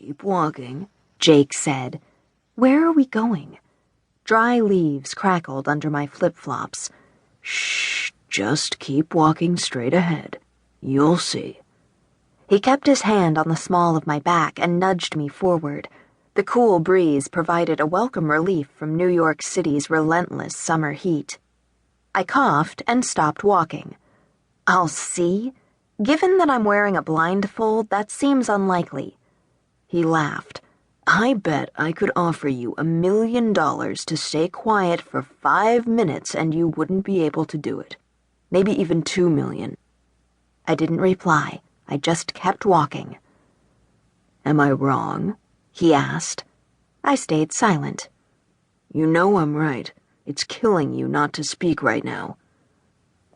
Keep walking, Jake said. Where are we going? Dry leaves crackled under my flip-flops. Shh, just keep walking straight ahead. You'll see. He kept his hand on the small of my back and nudged me forward. The cool breeze provided a welcome relief from New York City's relentless summer heat. I coughed and stopped walking. I'll see? Given that I'm wearing a blindfold, that seems unlikely. He laughed. I bet I could offer you $1 million to stay quiet for 5 minutes and you wouldn't be able to do it. Maybe even 2 million. I didn't reply. I just kept walking. Am I wrong? He asked. I stayed silent. You know I'm right. It's killing you not to speak right now.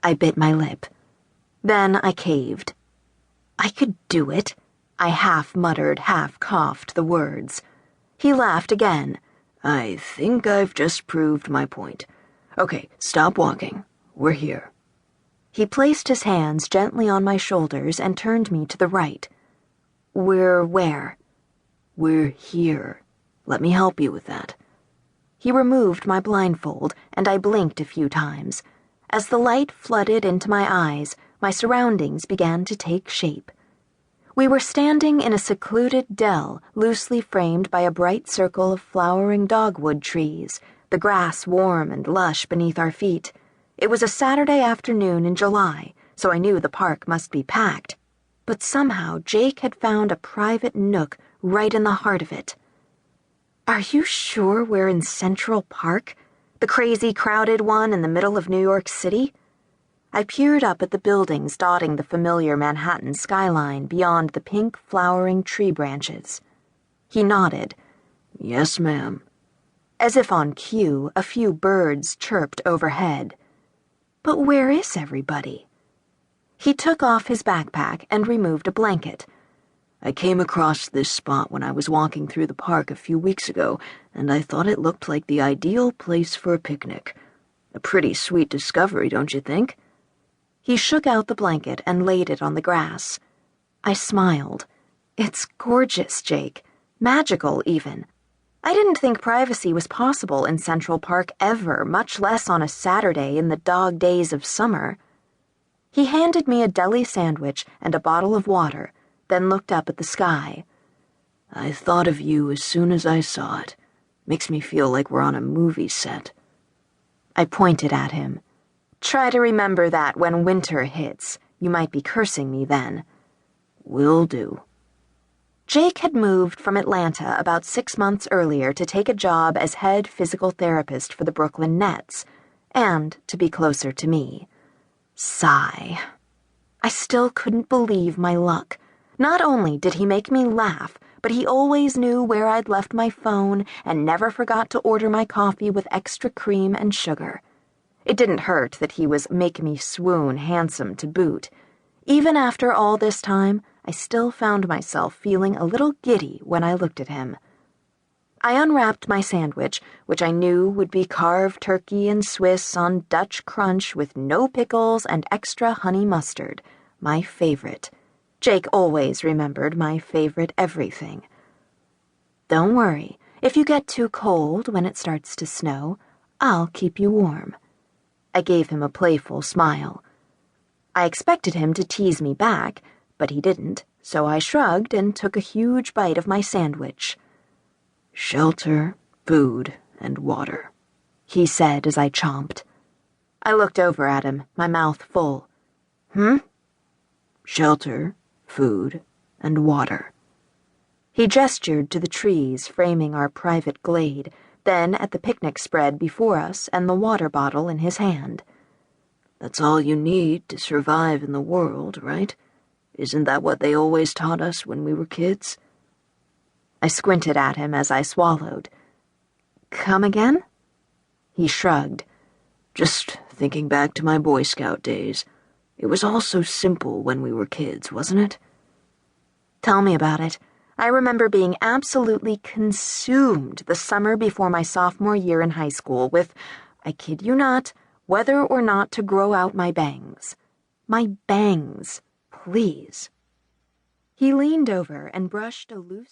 I bit my lip. Then I caved. I could do it. I half muttered, half coughed the words. He laughed again. I think I've just proved my point. Okay, stop walking. We're here. He placed his hands gently on my shoulders and turned me to the right. We're where? We're here. Let me help you with that. He removed my blindfold, and I blinked a few times. As the light flooded into my eyes, my surroundings began to take shape. We were standing in a secluded dell, loosely framed by a bright circle of flowering dogwood trees, the grass warm and lush beneath our feet. It was a Saturday afternoon in July, so I knew the park must be packed. But somehow Jake had found a private nook right in the heart of it. Are you sure we're in Central Park? The crazy crowded one in the middle of New York City? I peered up at the buildings dotting the familiar Manhattan skyline beyond the pink flowering tree branches. He nodded. Yes, ma'am. As if on cue, a few birds chirped overhead. But where is everybody? He took off his backpack and removed a blanket. I came across this spot when I was walking through the park a few weeks ago, and I thought it looked like the ideal place for a picnic. A pretty sweet discovery, don't you think? He shook out the blanket and laid it on the grass. I smiled. It's gorgeous, Jake. Magical, even. I didn't think privacy was possible in Central Park ever, much less on a Saturday in the dog days of summer. He handed me a deli sandwich and a bottle of water, then looked up at the sky. I thought of you as soon as I saw it. Makes me feel like we're on a movie set. I pointed at him. Try to remember that when winter hits. You might be cursing me then. Will do. Jake had moved from Atlanta about 6 months earlier to take a job as head physical therapist for the Brooklyn Nets, and to be closer to me. Sigh. I still couldn't believe my luck. Not only did he make me laugh, but he always knew where I'd left my phone and never forgot to order my coffee with extra cream and sugar. It didn't hurt that he was make-me-swoon handsome to boot. Even after all this time, I still found myself feeling a little giddy when I looked at him. I unwrapped my sandwich, which I knew would be carved turkey and Swiss on Dutch crunch with no pickles and extra honey mustard, my favorite. Jake always remembered my favorite everything. Don't worry, if you get too cold when it starts to snow, I'll keep you warm. I gave him a playful smile. I expected him to tease me back, but he didn't, so I shrugged and took a huge bite of my sandwich. Shelter, food, and water, he said as I chomped. I looked over at him, my mouth full. Shelter, food, and water. He gestured to the trees framing our private glade, then at the picnic spread before us and the water bottle in his hand. That's all you need to survive in the world, right? Isn't that what they always taught us when we were kids? I squinted at him as I swallowed. Come again? He shrugged. Just thinking back to my Boy Scout days. It was all so simple when we were kids, wasn't it? Tell me about it. I remember being absolutely consumed the summer before my sophomore year in high school with, I kid you not, whether or not to grow out my bangs. My bangs, please. He leaned over and brushed a loose